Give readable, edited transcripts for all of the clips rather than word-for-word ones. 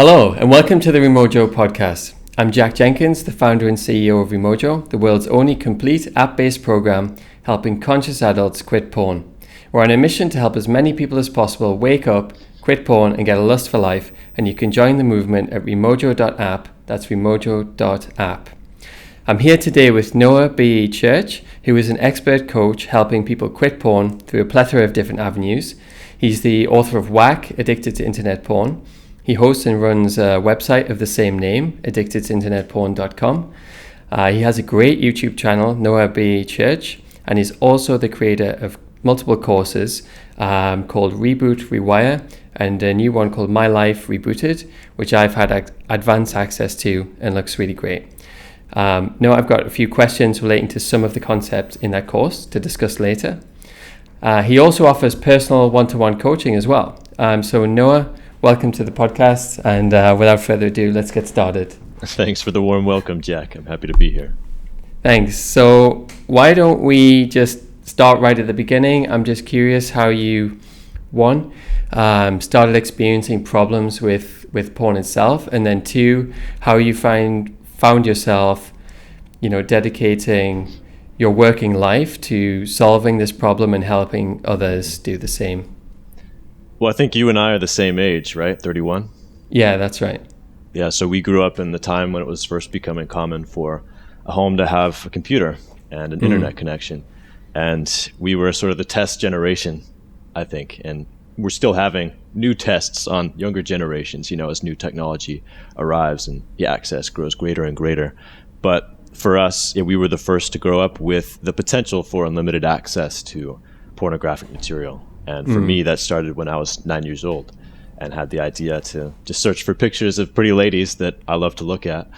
Hello, and welcome to the REMOJO podcast. I'm Jack Jenkins, the founder and CEO of REMOJO, the world's only complete app-based program helping conscious adults quit porn. We're on a mission to help as many people as possible wake up, quit porn, and get a lust for life, and you can join the movement at remojo.app. That's remojo.app. I'm here today with Noah B. Church, who is an expert coach helping people quit porn through a plethora of different avenues. He's the author of Wack, Addicted to Internet Porn. He hosts and runs a website of the same name, addictedtointernetporn.com. He has a great YouTube channel, Noah B. Church, and he's also the creator of multiple courses called Reboot, Rewire, and a new one called My Life Rebooted, which I've had advanced access to and looks really great. Noah, I've got a few questions relating to some of the concepts in that course to discuss later. He also offers personal one-to-one coaching as well. So Noah, welcome to the podcast, and without further ado, let's get started. Thanks for the warm welcome, Jack. I'm happy to be here. Thanks. So why don't we just start right at the beginning? I'm just curious how you, started experiencing problems with porn itself, and then two, how you found yourself, dedicating your working life to solving this problem and helping others do the same. Well, I think you and I are the same age, right? 31? Yeah, that's right. Yeah, so we grew up in the time when it was first becoming common for a home to have a computer and an internet connection. And we were sort of the test generation, I think. And we're still having new tests on younger generations, as new technology arrives and the access grows greater and greater. But for us, we were the first to grow up with the potential for unlimited access to pornographic material. And for me, that started when I was 9 years old and had the idea to just search for pictures of pretty ladies that I love to look at.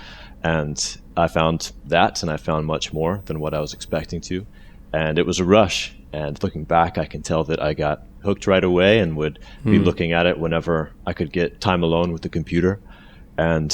And I found that, and I found much more than what I was expecting to. And it was a rush. And looking back, I can tell that I got hooked right away and would be looking at it whenever I could get time alone with the computer. And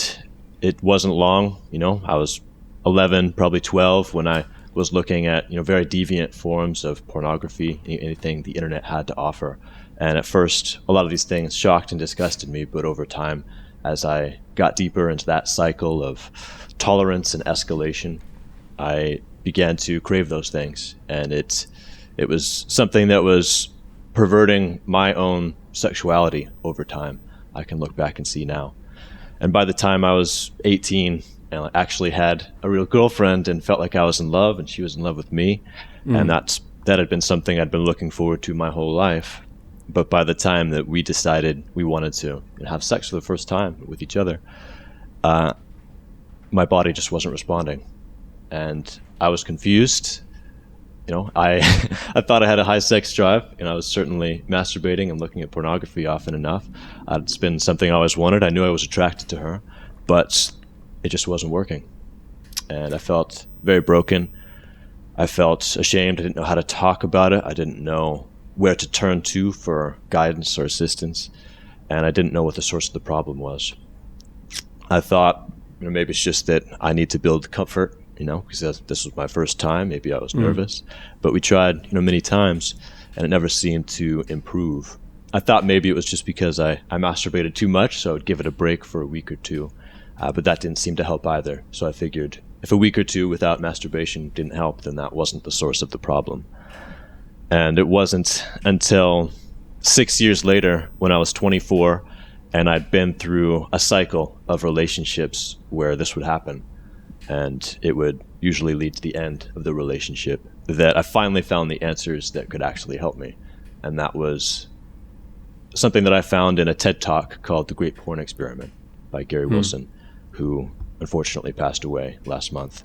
it wasn't long, I was 11, probably 12 when I was looking at very deviant forms of pornography, anything the internet had to offer. And at first, a lot of these things shocked and disgusted me, but over time, as I got deeper into that cycle of tolerance and escalation, I began to crave those things. And it was something that was perverting my own sexuality over time. I can look back and see now. And by the time I was 18, and I actually had a real girlfriend and felt like I was in love and she was in love with me. And that had been something I'd been looking forward to my whole life. But by the time that we decided we wanted to have sex for the first time with each other, my body just wasn't responding. And I was confused. I thought I had a high sex drive, and I was certainly masturbating and looking at pornography often enough. It's been something I always wanted. I knew I was attracted to her, but it just wasn't working. And I felt very broken. I felt ashamed. I didn't know how to talk about it. I didn't know where to turn to for guidance or assistance. And I didn't know what the source of the problem was. I thought, maybe it's just that I need to build comfort, because this was my first time. Maybe I was nervous. But we tried, many times, and it never seemed to improve. I thought maybe it was just because I masturbated too much, so I would give it a break for a week or two. But that didn't seem to help either. So I figured if a week or two without masturbation didn't help, then that wasn't the source of the problem. And it wasn't until 6 years later when I was 24 and I'd been through a cycle of relationships where this would happen. And it would usually lead to the end of the relationship that I finally found the answers that could actually help me. And that was something that I found in a TED Talk called The Great Porn Experiment by Gary Wilson, who unfortunately passed away last month.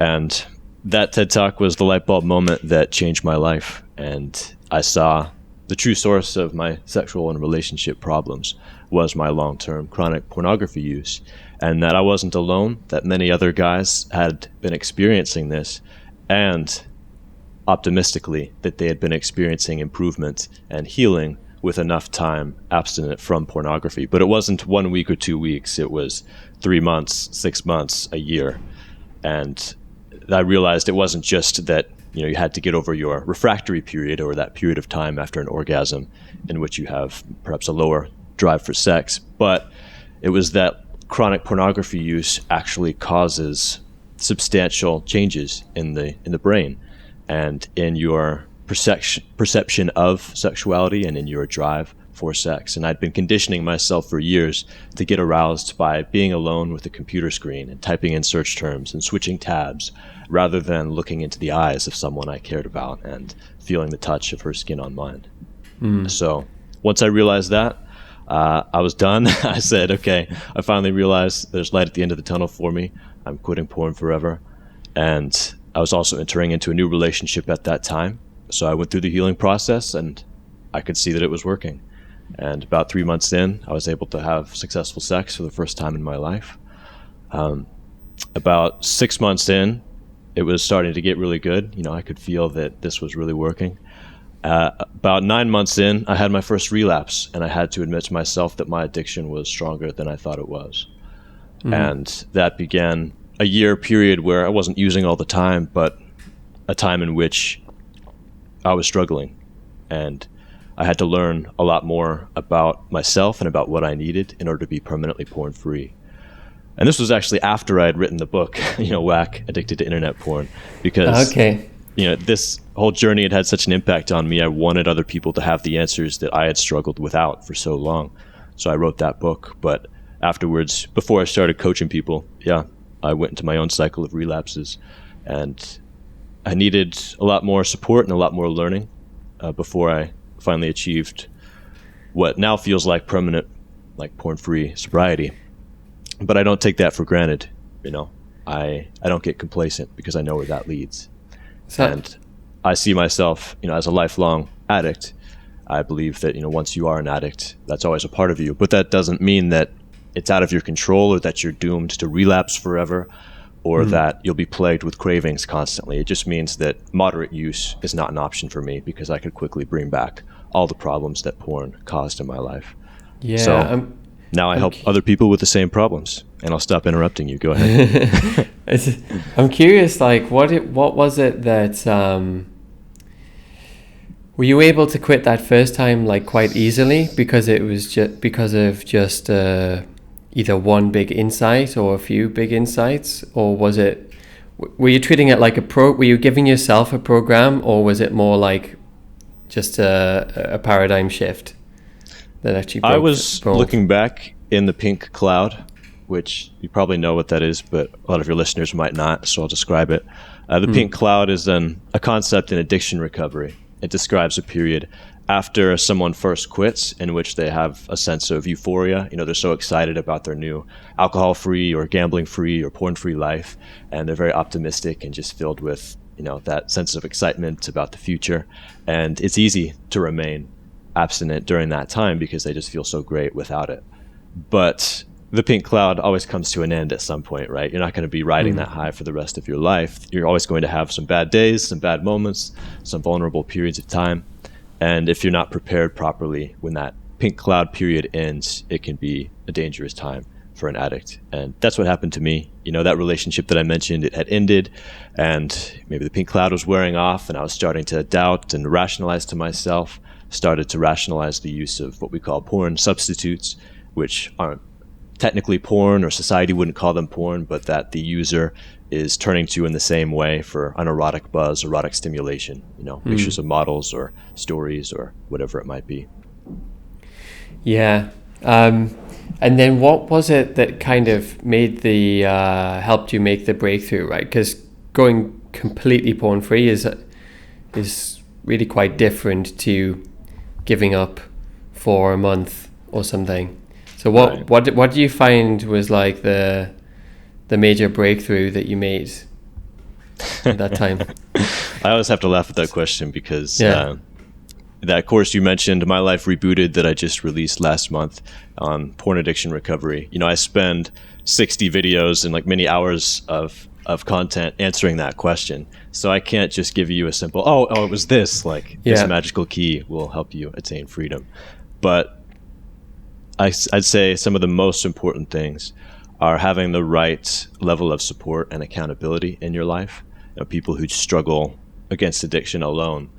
And that TED Talk was the light bulb moment that changed my life. And I saw the true source of my sexual and relationship problems was my long-term chronic pornography use. And that I wasn't alone, that many other guys had been experiencing this, and optimistically that they had been experiencing improvement and healing with enough time abstinent from pornography. But it wasn't 1 week or 2 weeks. It was 3 months, 6 months, a year. And I realized it wasn't just that you had to get over your refractory period, or that period of time after an orgasm in which you have perhaps a lower drive for sex, but it was that chronic pornography use actually causes substantial changes in the brain and in your perception of sexuality and in your drive for sex. And I'd been conditioning myself for years to get aroused by being alone with a computer screen and typing in search terms and switching tabs rather than looking into the eyes of someone I cared about and feeling the touch of her skin on mine. So once I realized that, I was done. I said, okay, I finally realized there's light at the end of the tunnel for me. I'm quitting porn forever. And I was also entering into a new relationship at that time. So I went through the healing process and I could see that it was working. And about 3 months in, I was able to have successful sex for the first time in my life. About 6 months in, it was starting to get really good. You know, I could feel that this was really working. About 9 months in, I had my first relapse, and I had to admit to myself that my addiction was stronger than I thought it was. And that began a year period where I wasn't using all the time, but a time in which I was struggling. And I had to learn a lot more about myself and about what I needed in order to be permanently porn free. And this was actually after I had written the book, Wack, Addicted to Internet Porn, because this whole journey had such an impact on me. I wanted other people to have the answers that I had struggled without for so long. So I wrote that book. But afterwards, before I started coaching people, I went into my own cycle of relapses. And I needed a lot more support and a lot more learning before I finally achieved what now feels like permanent, like porn-free sobriety. But I don't take that for granted. I don't get complacent because I know where that leads. And I see myself, as a lifelong addict. I believe that, once you are an addict, that's always a part of you. But that doesn't mean that it's out of your control or that you're doomed to relapse forever or that you'll be plagued with cravings constantly. It just means that moderate use is not an option for me because I could quickly bring back all the problems that porn caused in my life. Yeah. So now I help other people with the same problems. And I'll stop interrupting you. Go ahead. I'm curious, what was it that were you able to quit that first time quite easily because it was because of either one big insight or a few big insights, or were you treating it like were you giving yourself a program, or was it more like just a paradigm shift that actually broke? I was looking back in the pink cloud, which you probably know what that is, but a lot of your listeners might not, so I'll describe it. The pink cloud is a concept in addiction recovery. It describes a period after someone first quits in which they have a sense of euphoria. They're so excited about their new alcohol-free or gambling-free or porn-free life, and they're very optimistic and just filled with, that sense of excitement about the future. And it's easy to remain abstinent during that time because they just feel so great without it. But the pink cloud always comes to an end at some point, right? You're not going to be riding that high for the rest of your life. You're always going to have some bad days, some bad moments, some vulnerable periods of time. And if you're not prepared properly when that pink cloud period ends, it can be a dangerous time for an addict. And that's what happened to me. That relationship that I mentioned, it had ended, and maybe the pink cloud was wearing off, and I was starting to doubt and rationalize to myself, started to rationalize the use of what we call porn substitutes, which aren't technically porn, or society wouldn't call them porn, but that the user is turning to in the same way for an erotic buzz, erotic stimulation, pictures of models or stories or whatever it might be. Yeah. And then what was it that kind of made helped you make the breakthrough, right? Because going completely porn free is really quite different to giving up for a month or something. So what do you find was the major breakthrough that you made at that time? I always have to laugh at that question because that course you mentioned, My Life Rebooted, that I just released last month on porn addiction recovery. I spend 60 videos and many hours of content answering that question. So I can't just give you a simple, it was this, this magical key will help you attain freedom. But I'd say some of the most important things are having the right level of support and accountability in your life. People who struggle against addiction alone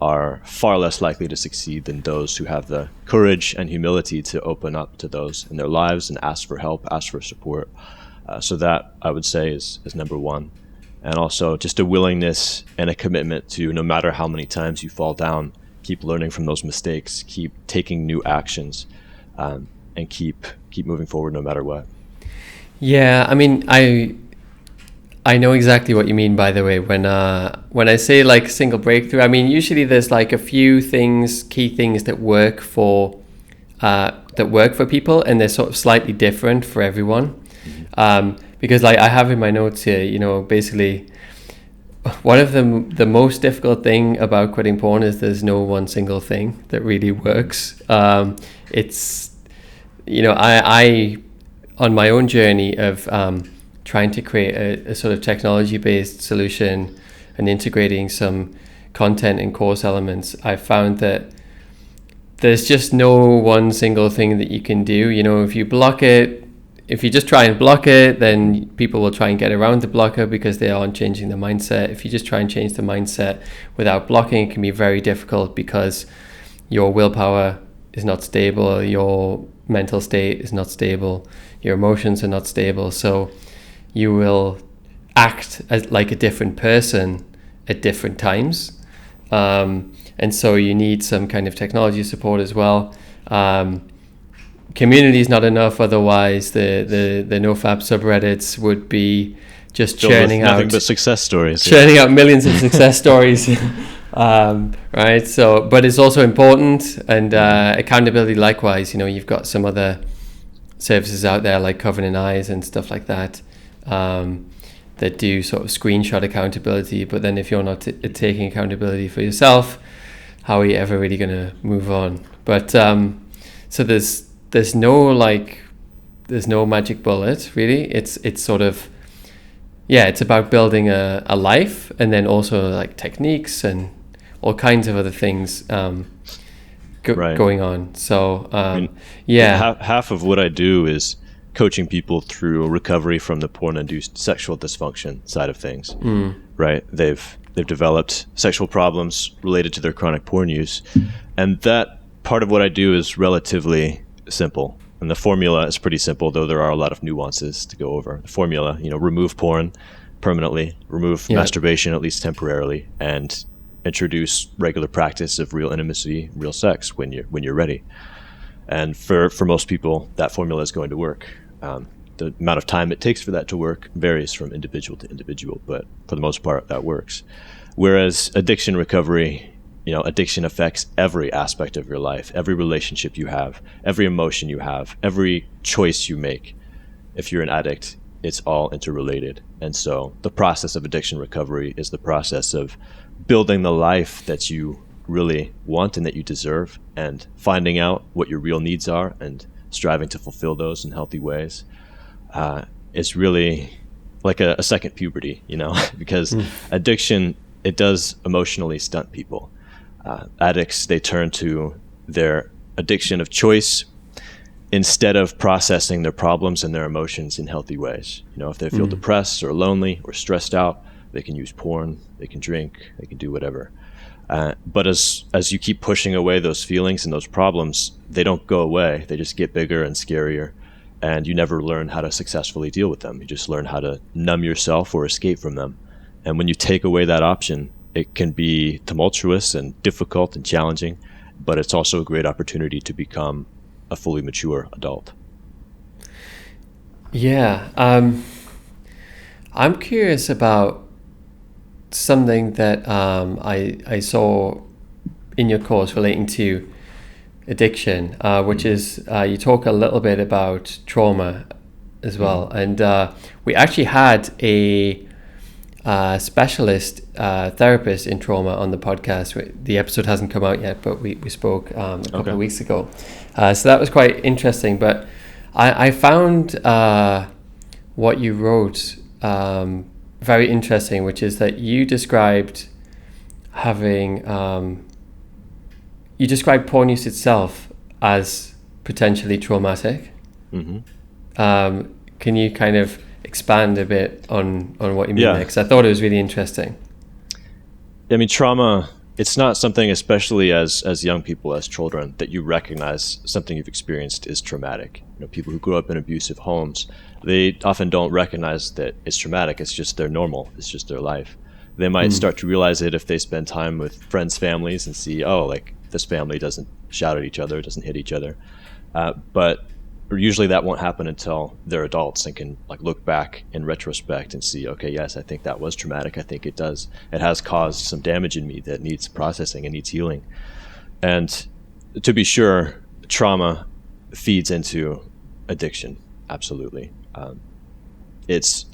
are far less likely to succeed than those who have the courage and humility to open up to those in their lives and ask for help, ask for support. So that, I would say, is number one. And also just a willingness and a commitment to, no matter how many times you fall down, keep learning from those mistakes, keep taking new actions, and keep moving forward no matter what. Yeah, I mean, I know exactly what you mean, by the way, when I say like single breakthrough. I mean, usually there's like a few things, key things that work for people, and they're sort of slightly different for everyone. Because like I have in my notes here, you know, basically one of the most difficult thing about quitting porn is there's no one single thing that really works. It's, you know, I on my own journey of trying to create a sort of technology-based solution and integrating some content and course elements, I found that there's just no one single thing that you can do. You know, if you just try and block it, then people will try and get around the blocker because they aren't changing the mindset. If you just try and change the mindset without blocking, it can be very difficult because your willpower is not stable, your mental state is not stable, your emotions are not stable. So you will act as like a different person at different times. And so you need some kind of technology support as well. Community is not enough, otherwise the NoFap subreddits would be just churning out nothing but success stories, churning out millions of success stories. Right, so but it's also important, and accountability likewise. You know, you've got some other services out there like Covenant Eyes and stuff like that, that do sort of screenshot accountability, but then if you're not taking accountability for yourself, how are you ever really going to move on? But so there's no magic bullet, really. It's sort of, yeah, it's about building a life, and then also like techniques and all kinds of other things going on. So I mean, yeah, half of what I do is coaching people through recovery from the porn-induced sexual dysfunction side of things. Right? They've developed sexual problems related to their chronic porn use, and that part of what I do is relatively simple, and the formula is pretty simple, though there are a lot of nuances to go over. The formula, you know, remove porn permanently, remove masturbation at least temporarily, and introduce regular practice of real intimacy, real sex when you're ready. And for most people, that formula is going to work. The amount of time it takes for that to work varies from individual to individual, but for the most part, that works. Whereas addiction recovery, you know, addiction affects every aspect of your life, every relationship you have, every emotion you have, every choice you make. If you're an addict, it's all interrelated. And so the process of addiction recovery is the process of building the life that you really want and that you deserve, and finding out what your real needs are and striving to fulfill those in healthy ways. It's really like a second puberty, you know, because addiction, it does emotionally stunt people. Addicts, they turn to their addiction of choice instead of processing their problems and their emotions in healthy ways. You know, if they feel depressed or lonely or stressed out, they can use porn, they can drink, they can do whatever. But as you keep pushing away those feelings and those problems, they don't go away. They just get bigger and scarier, and you never learn how to successfully deal with them. You just learn how to numb yourself or escape from them. And when you take away that option, it can be tumultuous and difficult and challenging, but it's also a great opportunity to become a fully mature adult. Yeah. I'm curious about something that I saw in your course relating to addiction, which is you talk a little bit about trauma as well. And we actually had a specialist therapist in trauma on the podcast. The episode hasn't come out yet, but we spoke a couple of weeks ago. So that was quite interesting. But I found what you wrote very interesting, which is that you described you described porn use itself as potentially traumatic. Can you kind of expand a bit on what you mean there? Because I thought it was really interesting. I mean, trauma it's not something, especially as young people, as children, that you recognize something you've experienced is traumatic. People who grow up in abusive homes, they often don't recognize that it's traumatic. It's just their normal. It's just their life. They might start to realize it if they spend time with friends' families and see, oh, like this family doesn't shout at each other, doesn't hit each other. But usually that won't happen until they're adults and can like look back in retrospect and see, okay, yes, I think that was traumatic. I think it has caused some damage in me that needs processing and needs healing. And to be sure, trauma feeds into addiction. Absolutely.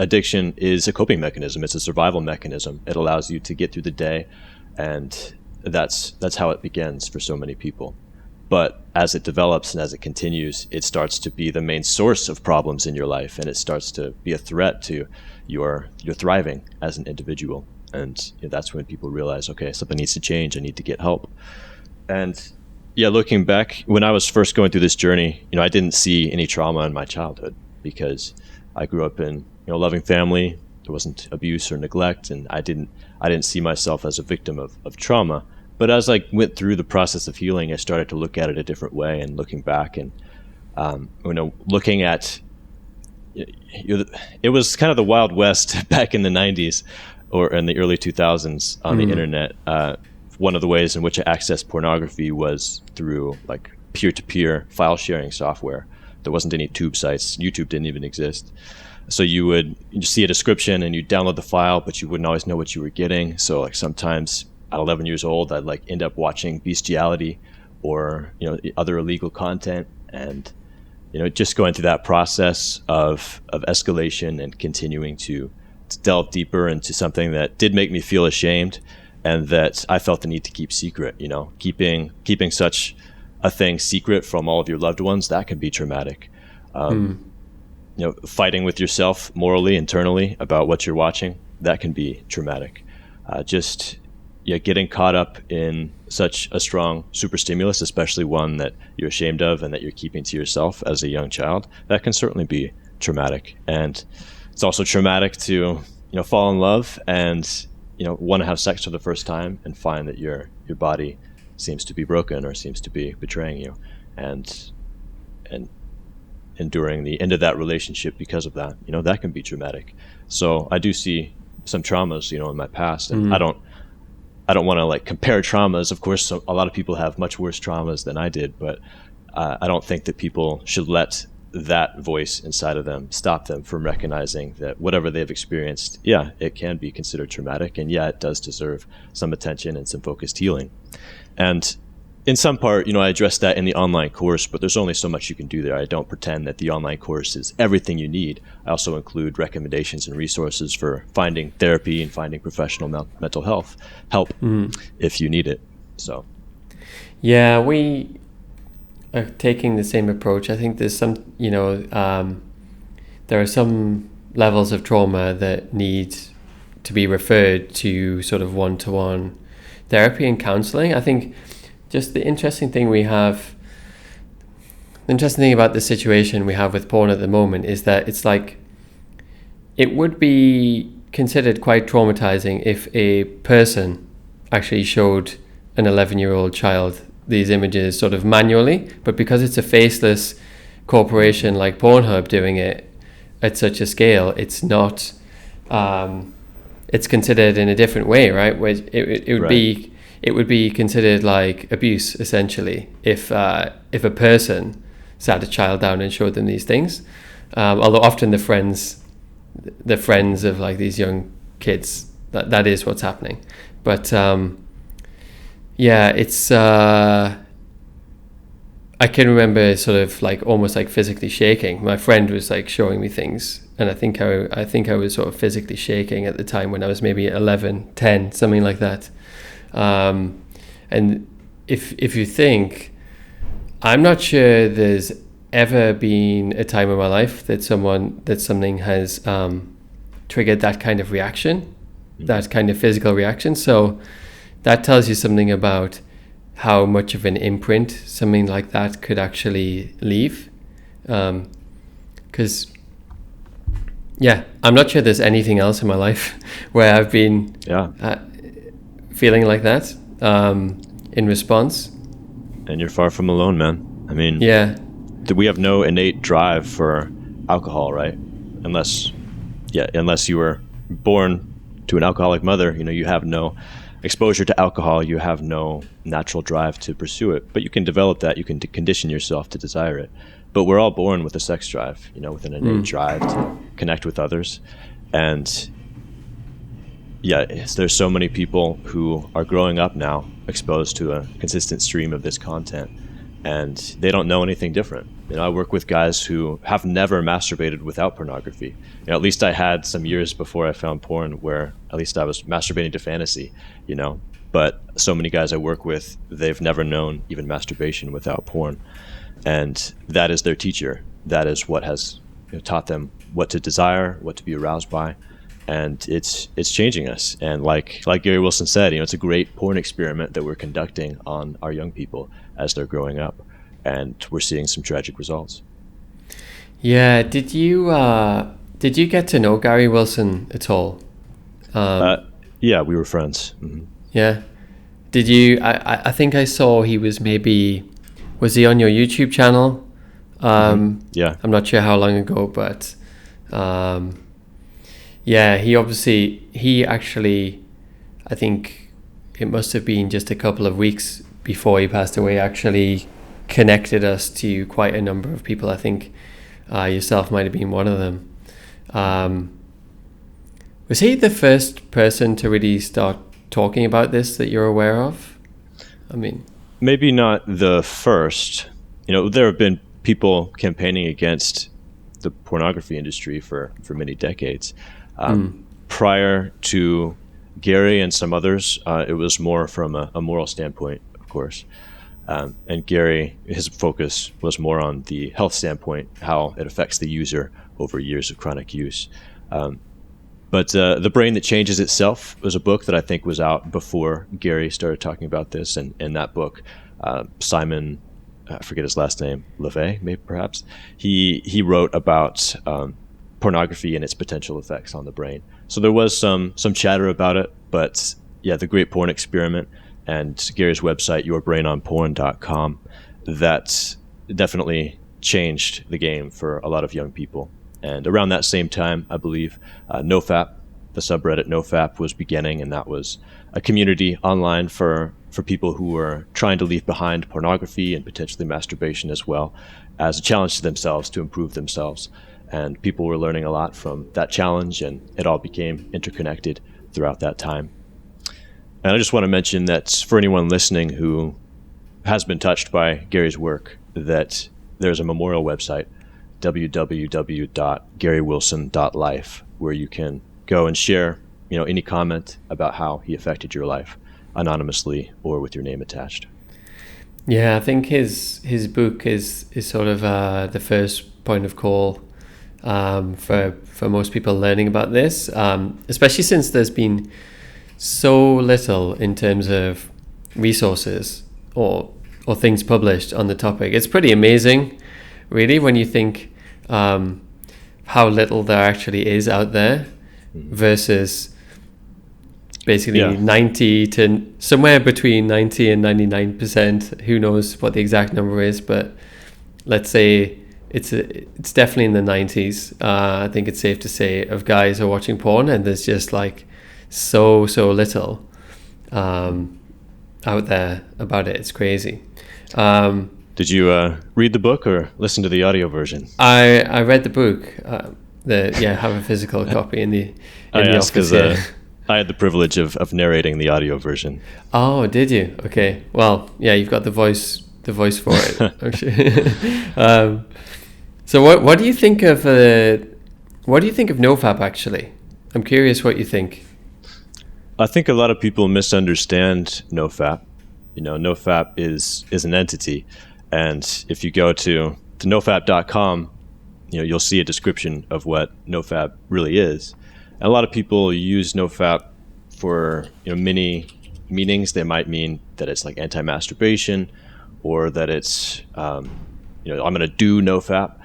Addiction is a coping mechanism. It's a survival mechanism. It allows you to get through the day, and that's how it begins for so many people. But as it develops and as it continues, it starts to be the main source of problems in your life, and it starts to be a threat to your thriving as an individual. And that's when people realize, okay, something needs to change. I need to get help. And yeah, looking back, when I was first going through this journey, I didn't see any trauma in my childhood because I grew up in a loving family. There wasn't abuse or neglect, and I didn't see myself as a victim of trauma. But as I went through the process of healing, I started to look at it a different way, and looking back and, looking at, it was kind of the Wild West back in the 90s or in the early 2000s on the internet. One of the ways in which I accessed pornography was through like peer-to-peer file sharing software. There wasn't any tube sites. YouTube didn't even exist. So you see a description and you download the file, but you wouldn't always know what you were getting. So like sometimes at 11 years old, I'd like end up watching bestiality or other illegal content, and just going through that process of escalation and continuing to delve deeper into something that did make me feel ashamed, and that I felt the need to keep secret. Keeping such a thing secret from all of your loved ones, that can be traumatic. Fighting with yourself morally, internally about what you're watching, that can be traumatic. Getting caught up in such a strong super stimulus, especially one that you're ashamed of and that you're keeping to yourself as a young child, that can certainly be traumatic. And it's also traumatic to, fall in love and, want to have sex for the first time and find that your body seems to be broken or seems to be betraying you, and enduring the end of that relationship because of that. That can be traumatic. So I do see some traumas, in my past, and I don't want to like compare traumas. Of course, a lot of people have much worse traumas than I did, but I don't think that people should let that voice inside of them stop them from recognizing that whatever they've experienced, it can be considered traumatic, and it does deserve some attention and some focused healing. And in some part, I address that in the online course, but there's only so much you can do there. I don't pretend that the online course is everything you need. I also include recommendations and resources for finding therapy and finding professional mental health help if you need it. So, yeah, we are taking the same approach. I think there's some, there are some levels of trauma that need to be referred to sort of one-to-one therapy and counseling. I think just the interesting thing about the situation we have with porn at the moment is that it's like, it would be considered quite traumatizing if a person actually showed an 11-year-old child these images sort of manually, but because it's a faceless corporation like Pornhub doing it at such a scale, it's not, it's considered in a different way, right? Where it would be considered like abuse, essentially, if a person sat a child down and showed them these things. Although often the friends of like these young kids, that is what's happening. But it's I can remember sort of like almost like physically shaking. My friend was like showing me things, and I think I was sort of physically shaking at the time when I was maybe 11, 10, something like that. And if you think, I'm not sure there's ever been a time in my life that something has triggered that kind of reaction, that kind of physical reaction. So that tells you something about how much of an imprint something like that could actually leave. Because I'm not sure there's anything else in my life where I've been feeling like that. in response. And you're far from alone, man. I mean, Yeah. We have no innate drive for alcohol, right? Unless you were born to an alcoholic mother, you have no exposure to alcohol, you have no natural drive to pursue it. But you can develop that, you can condition yourself to desire it. But we're all born with a sex drive, with an innate drive to connect with others. And there's so many people who are growing up now exposed to a consistent stream of this content, and they don't know anything different. I work with guys who have never masturbated without pornography. At least I had some years before I found porn where at least I was masturbating to fantasy, But so many guys I work with, they've never known even masturbation without porn. And that is their teacher. That is what has taught them what to desire, what to be aroused by. And it's changing us. And like Gary Wilson said, it's a great porn experiment that we're conducting on our young people as they're growing up. And we're seeing some tragic results. Yeah. Did you get to know Gary Wilson at all? Yeah, we were friends. Mm-hmm. Yeah. Did you? I think I saw he was was he on your YouTube channel? Yeah. I'm not sure how long ago, but he actually, I think it must have been just a couple of weeks before he passed away, actually connected us to quite a number of people. I think yourself might have been one of them. Was he the first person to really start talking about this that you're aware of? I mean, maybe not the first. There have been people campaigning against the pornography industry for many decades. Prior to Gary and some others, it was more from a moral standpoint, of course. And Gary, his focus was more on the health standpoint, how it affects the user over years of chronic use. But The Brain That Changes Itself was a book that I think was out before Gary started talking about this. And in that book, Simon, I forget his last name, LeVay, maybe perhaps, he wrote about pornography and its potential effects on the brain. So there was some chatter about it, but the Great Porn Experiment and Gary's website, yourbrainonporn.com, that definitely changed the game for a lot of young people. And around that same time, I believe, NoFap, the subreddit NoFap, was beginning, and that was a community online for people who were trying to leave behind pornography and potentially masturbation as well, as a challenge to themselves to improve themselves. And people were learning a lot from that challenge, and it all became interconnected throughout that time. And I just want to mention that for anyone listening who has been touched by Gary's work, that there's a memorial website, www.garywilson.life, where you can go and share, any comment about how he affected your life, anonymously or with your name attached. Yeah, I think his book is sort of the first point of call for most people learning about this, especially since there's been so little in terms of resources or things published on the topic. It's pretty amazing, really, when you think how little there actually is out there versus basically 90 to somewhere between 90 and 99%. Who knows what the exact number is, but let's say it's definitely in the 90s. I think it's safe to say, of guys who are watching porn, and there's just like so little out there about it. It's crazy. Did you read the book or listen to the audio version? I read the book. Have a physical copy in the office. Because I had the privilege of narrating the audio version. Oh, did you? Okay. Well, yeah, you've got the voice for it. So what do you think of NoFap, actually? I'm curious what you think. I think a lot of people misunderstand NoFap. NoFap is an entity, and if you go to nofap.com, you'll see a description of what NoFap really is. And a lot of people use NoFap for many meanings. They might mean that it's like anti-masturbation, or that it's I'm going to do NoFap.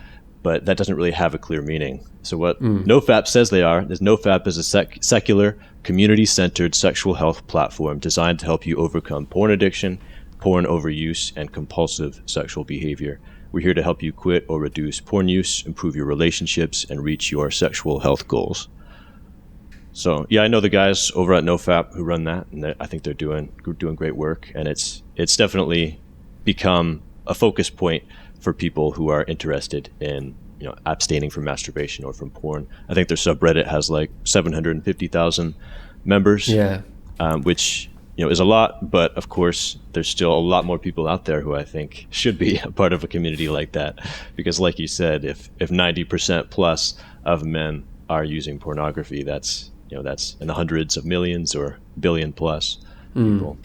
but that doesn't really have a clear meaning. So what NoFap says they are is NoFap is a secular, community-centered sexual health platform designed to help you overcome porn addiction, porn overuse, and compulsive sexual behavior. We're here to help you quit or reduce porn use, improve your relationships, and reach your sexual health goals. So yeah, I know the guys over at NoFap who run that, and I think they're doing great work. And it's definitely become a focus point for people who are interested in abstaining from masturbation or from porn. I think their subreddit has like 750,000 members, which is a lot. But of course, there's still a lot more people out there who I think should be a part of a community like that, because like you said, if 90% plus of men are using pornography, that's in the hundreds of millions or billion plus people.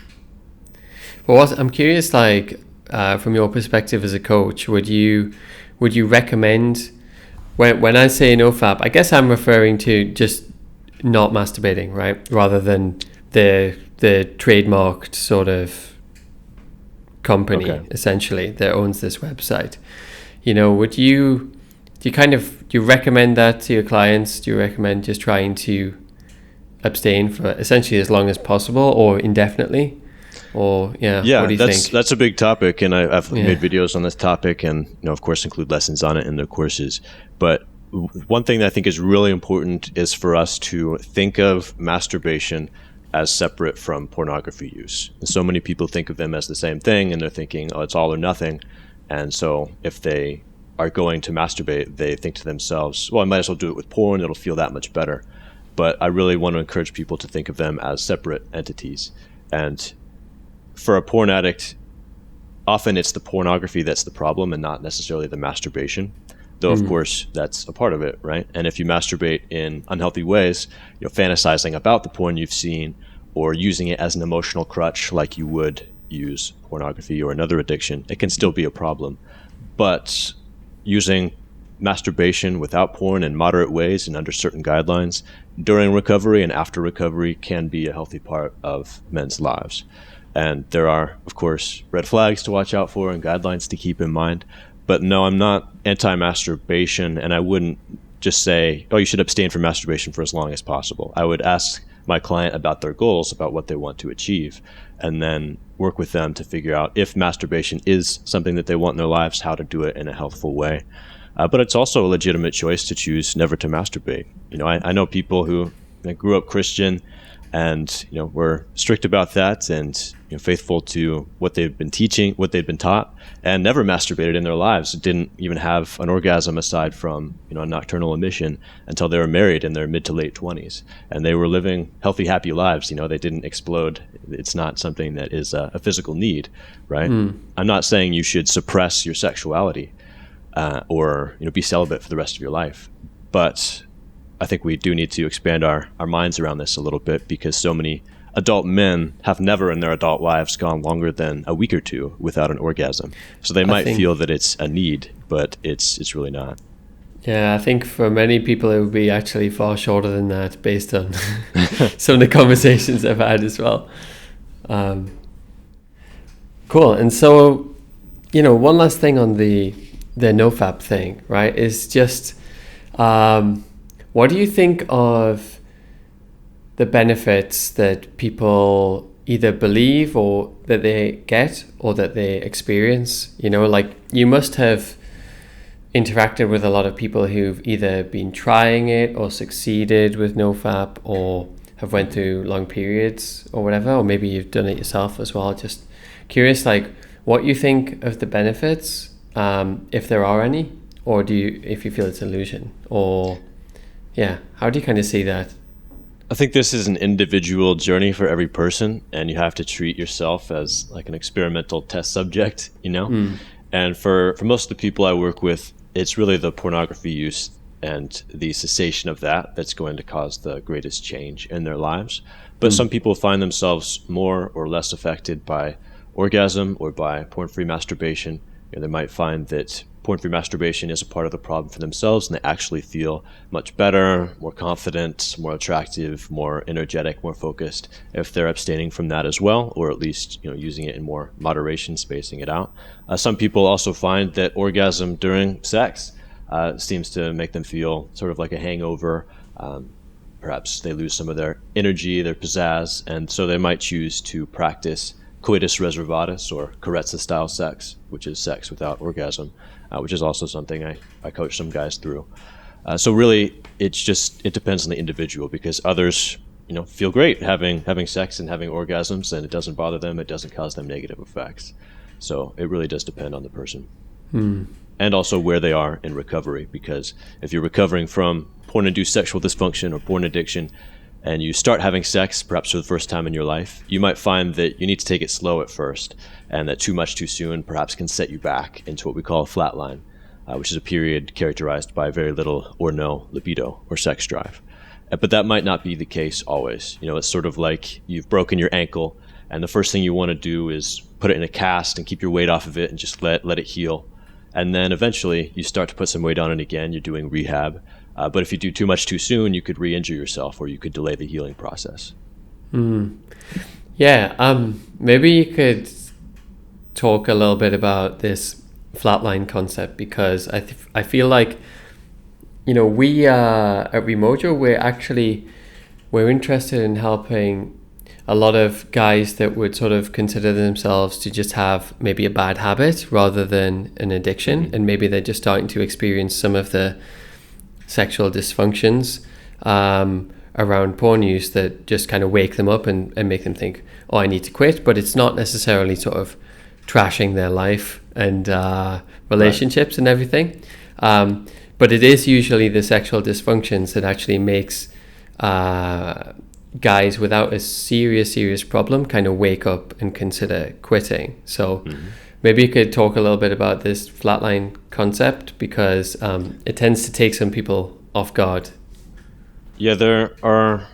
Well, I'm curious, like from your perspective as a coach, would you recommend, when I say NoFap, I guess I'm referring to just not masturbating, right? Rather than the trademarked sort of company, essentially, that owns this website. Do you recommend that to your clients? Do you recommend just trying to abstain for essentially as long as possible or indefinitely? Or what do you think? That's a big topic, and I've made videos on this topic, and of course include lessons on it in their courses. But one thing that I think is really important is for us to think of masturbation as separate from pornography use. And so many people think of them as the same thing, and they're thinking, oh, it's all or nothing. And so if they are going to masturbate, they think to themselves, well, I might as well do it with porn, it'll feel that much better. But I really want to encourage people to think of them as separate entities. And for a porn addict, often it's the pornography that's the problem and not necessarily the masturbation. Though, of course, that's a part of it, right? And if you masturbate in unhealthy ways, fantasizing about the porn you've seen or using it as an emotional crutch like you would use pornography or another addiction, it can still be a problem. But using masturbation without porn in moderate ways and under certain guidelines during recovery and after recovery can be a healthy part of men's lives. And there are, of course, red flags to watch out for and guidelines to keep in mind. But no, I'm not anti-masturbation, and I wouldn't just say, oh, you should abstain from masturbation for as long as possible. I would ask my client about their goals, about what they want to achieve, and then work with them to figure out if masturbation is something that they want in their lives, how to do it in a healthful way. But it's also a legitimate choice to choose never to masturbate. I know people who grew up Christian and were strict about that and faithful to what they've been teaching, what they've been taught, and never masturbated in their lives. Didn't even have an orgasm aside from a nocturnal emission until they were married in their mid to late 20s, and they were living healthy, happy lives. They didn't explode. It's not something that is a physical need, right? I'm not saying you should suppress your sexuality or be celibate for the rest of your life, but I think we do need to expand our minds around this a little bit, because so many adult men have never in their adult lives gone longer than a week or two without an orgasm. So they might feel that it's a need, but it's really not. Yeah, I think for many people it would be actually far shorter than that based on some of the conversations I've had as well. Cool. And so, one last thing on the NoFap thing, right, is just what do you think of the benefits that people either believe or that they get or that they experience? Like you must have interacted with a lot of people who've either been trying it or succeeded with NoFap or have went through long periods or whatever, or maybe you've done it yourself as well. Just curious, like what you think of the benefits, if there are any, or if you feel it's an illusion, or how do you kind of see that? I think this is an individual journey for every person, and you have to treat yourself as like an experimental test subject, And for most of the people I work with, it's really the pornography use and the cessation of that's going to cause the greatest change in their lives. But some people find themselves more or less affected by orgasm or by porn-free masturbation. They might find that porn-free masturbation is a part of the problem for themselves, and they actually feel much better, more confident, more attractive, more energetic, more focused if they're abstaining from that as well, or at least using it in more moderation, spacing it out. Some people also find that orgasm during sex seems to make them feel sort of like a hangover. Perhaps they lose some of their energy, their pizzazz, and so they might choose to practice coitus reservatus or Carezza-style sex, which is sex without orgasm, which is also something I coach some guys through. So really, it depends on the individual, because others, feel great having sex and having orgasms, and it doesn't bother them. It doesn't cause them negative effects. So it really does depend on the person. And also where they are in recovery, because if you're recovering from porn-induced sexual dysfunction or porn addiction, and you start having sex perhaps for the first time in your life, you might find that you need to take it slow at first, and that too much too soon perhaps can set you back into what we call a flatline, which is a period characterized by very little or no libido or sex drive. But that might not be the case always. It's sort of like you've broken your ankle, and the first thing you want to do is put it in a cast and keep your weight off of it and just let it heal. And then eventually you start to put some weight on it again. You're doing rehab. But if you do too much too soon, you could re-injure yourself, or you could delay the healing process. Yeah, maybe you could talk a little bit about this flatline concept, because I feel like, we at REMOJO, we're interested in helping a lot of guys that would sort of consider themselves to just have maybe a bad habit rather than an addiction, and maybe they're just starting to experience some of the sexual dysfunctions around porn use that just kind of wake them up and make them think, oh, I need to quit. But it's not necessarily sort of trashing their life and relationships and everything. But it is usually the sexual dysfunctions that actually makes guys without a serious problem kind of wake up and consider quitting. So maybe you could talk a little bit about this flatline concept, because it tends to take some people off guard. Yeah, there are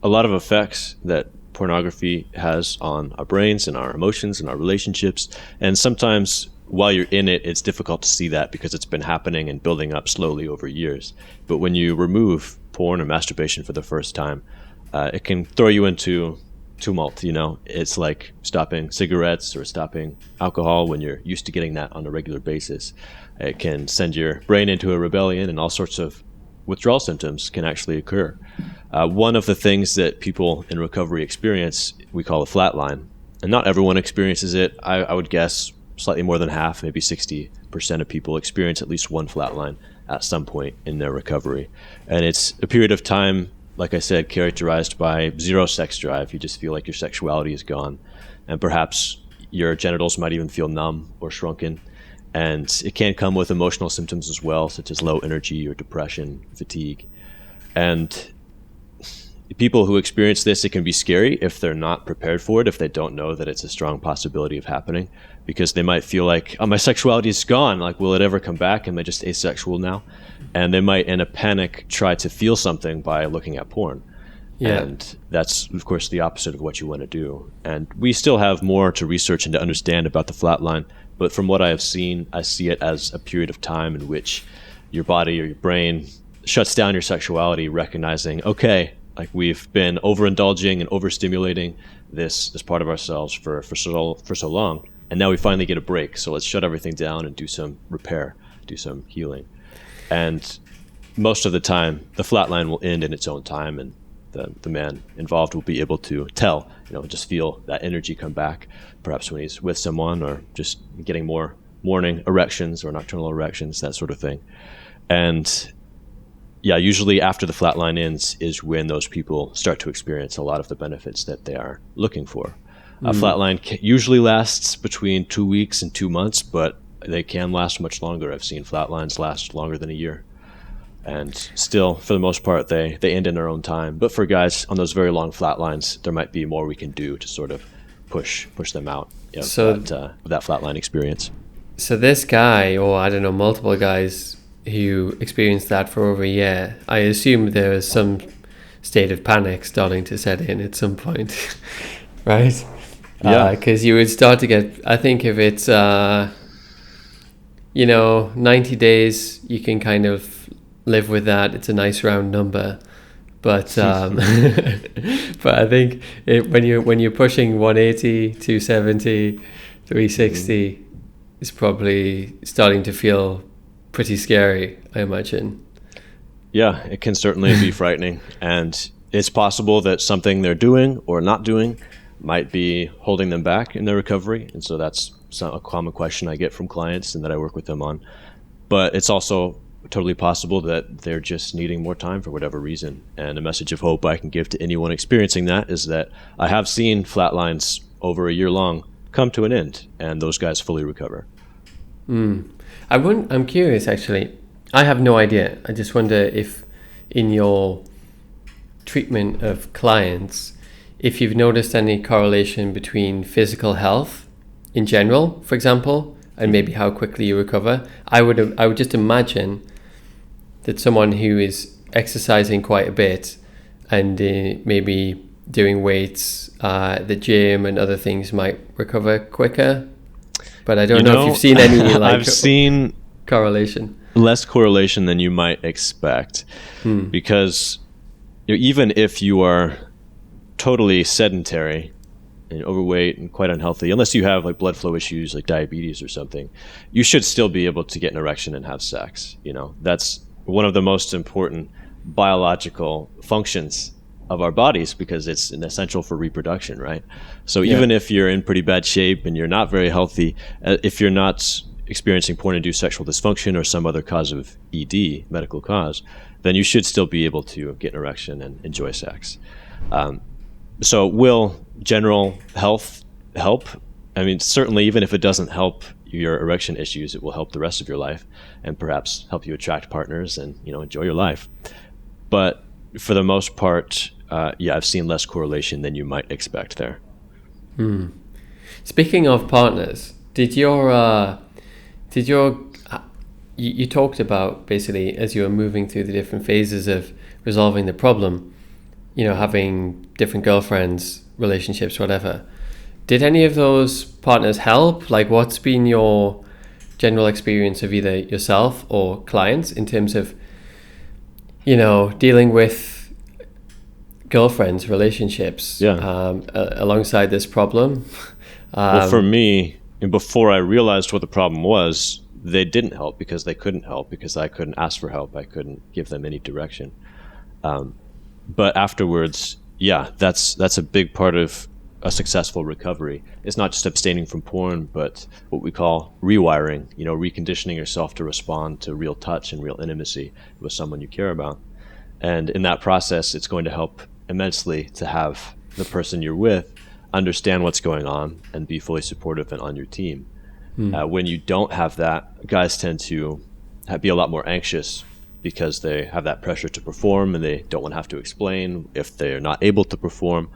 a lot of effects that pornography has on our brains and our emotions and our relationships. And sometimes while you're in it, it's difficult to see that because it's been happening and building up slowly over years. But when you remove porn or masturbation for the first time, it can throw you into tumult. It's like stopping cigarettes or stopping alcohol when you're used to getting that on a regular basis. It can send your brain into a rebellion, and all sorts of withdrawal symptoms can actually occur. One of the things that people in recovery experience, we call a flatline, and not everyone experiences it. I would guess slightly more than half, maybe 60% of people experience at least one flatline at some point in their recovery. And it's a period of time, like I said, characterized by zero sex drive. You just feel like your sexuality is gone, and perhaps your genitals might even feel numb or shrunken. And it can come with emotional symptoms as well, such as low energy or depression, fatigue. And people who experience this, it can be scary if they're not prepared for it, if they don't know that it's a strong possibility of happening, because they might feel like, oh, my sexuality is gone. Like, will it ever come back? Am I just asexual now? And they might, in a panic, try to feel something by looking at porn. Yeah. And that's, of course, the opposite of what you want to do. And we still have more to research and to understand about the flatline. But from what I have seen, I see it as a period of time in which your body or your brain shuts down your sexuality, recognizing, okay, like we've been overindulging and overstimulating this part of ourselves for so long, and now we finally get a break. So let's shut everything down and do some repair, do some healing. And most of the time, the flatline will end in its own time, and the man involved will be able to tell, just feel that energy come back, perhaps when he's with someone or just getting more morning erections or nocturnal erections, that sort of thing. And yeah, usually after the flatline ends is when those people start to experience a lot of the benefits that they are looking for. A flatline usually lasts between 2 weeks and 2 months, but they can last much longer. I've seen flatlines last longer than a year. And still, for the most part, they end in their own time. But for guys on those very long flatlines, there might be more we can do to sort of push them out of that flatline experience. So this guy, or I don't know, multiple guys who experienced that for over a year, I assume there was some state of panic starting to set in at some point, right? Yeah. Because you would start to get, I think if it's, 90 days, you can kind of live with that. It's a nice round number. But but I think when you're pushing 180, 270, 360, it's probably starting to feel pretty scary, I imagine. Yeah, it can certainly be frightening. And it's possible that something they're doing or not doing might be holding them back in their recovery. And so that's a common question I get from clients and that I work with them on. But it's also totally possible that they're just needing more time for whatever reason. And a message of hope I can give to anyone experiencing that is that I have seen flatlines over a year long come to an end, and those guys fully recover. I'm curious, actually. I have no idea. I just wonder if in your treatment of clients, if you've noticed any correlation between physical health in general, for example, and maybe how quickly you recover. I would just imagine that someone who is exercising quite a bit and maybe doing weights at the gym and other things might recover quicker. But I don't know if you've seen any I've seen correlation. Less correlation than you might expect, because even if you are totally sedentary and overweight and quite unhealthy, unless you have like blood flow issues like diabetes or something, you should still be able to get an erection and have sex. That's one of the most important biological functions of our bodies because it's an essential for reproduction, right? So even if you're in pretty bad shape and you're not very healthy, if you're not experiencing porn-induced sexual dysfunction or some other cause of ED, medical cause, then you should still be able to get an erection and enjoy sex. So will general health help? I mean, certainly, even if it doesn't help your erection issues, it will help the rest of your life and perhaps help you attract partners and, enjoy your life. But for the most part, I've seen less correlation than you might expect there. Speaking of partners, you talked about basically as you were moving through the different phases of resolving the problem, having different girlfriends, relationships, whatever. Did any of those partners help? Like, what's been your general experience of either yourself or clients in terms of, dealing with girlfriends, relationships, alongside this problem? Well, for me, before I realized what the problem was, they didn't help because they couldn't help because I couldn't ask for help. I couldn't give them any direction. But afterwards, that's a big part of a successful recovery. It's not just abstaining from porn, but what we call rewiring, reconditioning yourself to respond to real touch and real intimacy with someone you care about. And in that process, it's going to help immensely to have the person you're with understand what's going on and be fully supportive and on your team. When you don't have that, guys tend to be a lot more anxious because they have that pressure to perform and they don't want to have to explain if they're not able to perform.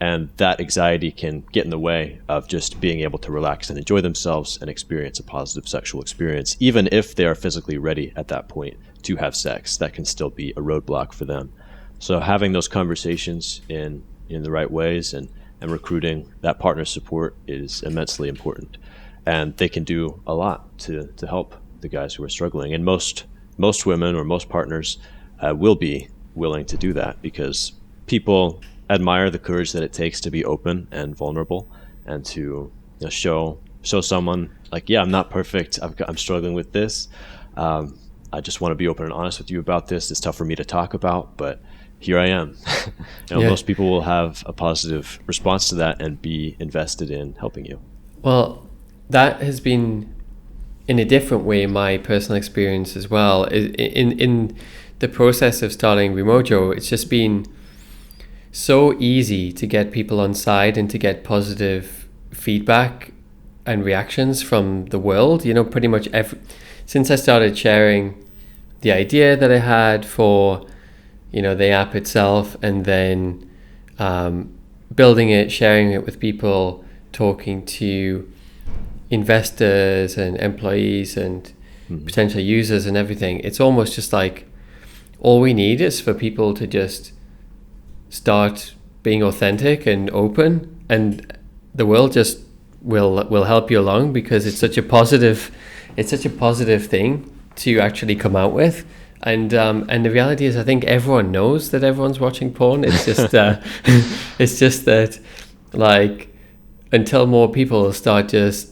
And that anxiety can get in the way of just being able to relax and enjoy themselves and experience a positive sexual experience. Even if they are physically ready at that point to have sex, that can still be a roadblock for them. So having those conversations in the right ways and recruiting that partner support is immensely important. And they can do a lot to help the guys who are struggling. And most women or most partners will be willing to do that because people admire the courage that it takes to be open and vulnerable and to show someone like, I'm not perfect. I'm struggling with this. I just want to be open and honest with you about this. It's tough for me to talk about, but here I am. Most people will have a positive response to that and be invested in helping you. Well, that has been in a different way my personal experience as well. In the process of starting REMOJO, it's just been so easy to get people on side and to get positive feedback and reactions from the world. Pretty much since I started sharing the idea that I had for the app itself, and then building it, sharing it with people, talking to investors and employees and potential users and everything. It's almost just like all we need is for people to just start being authentic and open, and the world just will help you along because it's such a positive thing to actually come out with. And the reality is, I think everyone knows that everyone's watching porn. It's just it's just that, like, until more people start just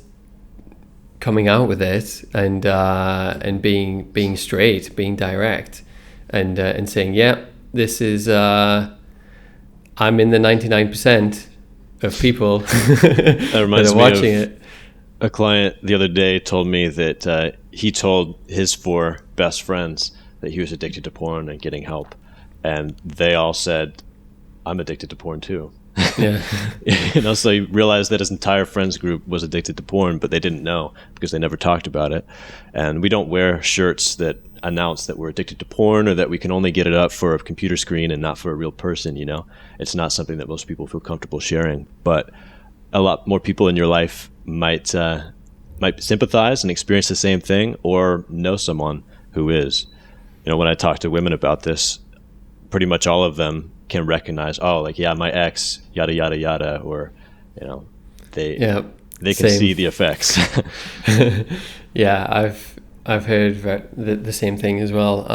coming out with it and being straight, being direct, and saying, yeah, this is I'm in the 99% of people that reminds that are me watching of it. A client the other day told me that he told his 4 best friends that he was addicted to porn and getting help, and they all said, I'm addicted to porn too. Yeah. So he realized that his entire friends group was addicted to porn, but they didn't know because they never talked about it. And we don't wear shirts that announce that we're addicted to porn or that we can only get it up for a computer screen and not for a real person. It's not something that most people feel comfortable sharing, but a lot more people in your life might sympathize and experience the same thing, or know someone who is. When I talk to women about this, pretty much all of them can recognize, my ex, yada yada yada, or they can same. see the effects. Yeah, I've heard the same thing as well.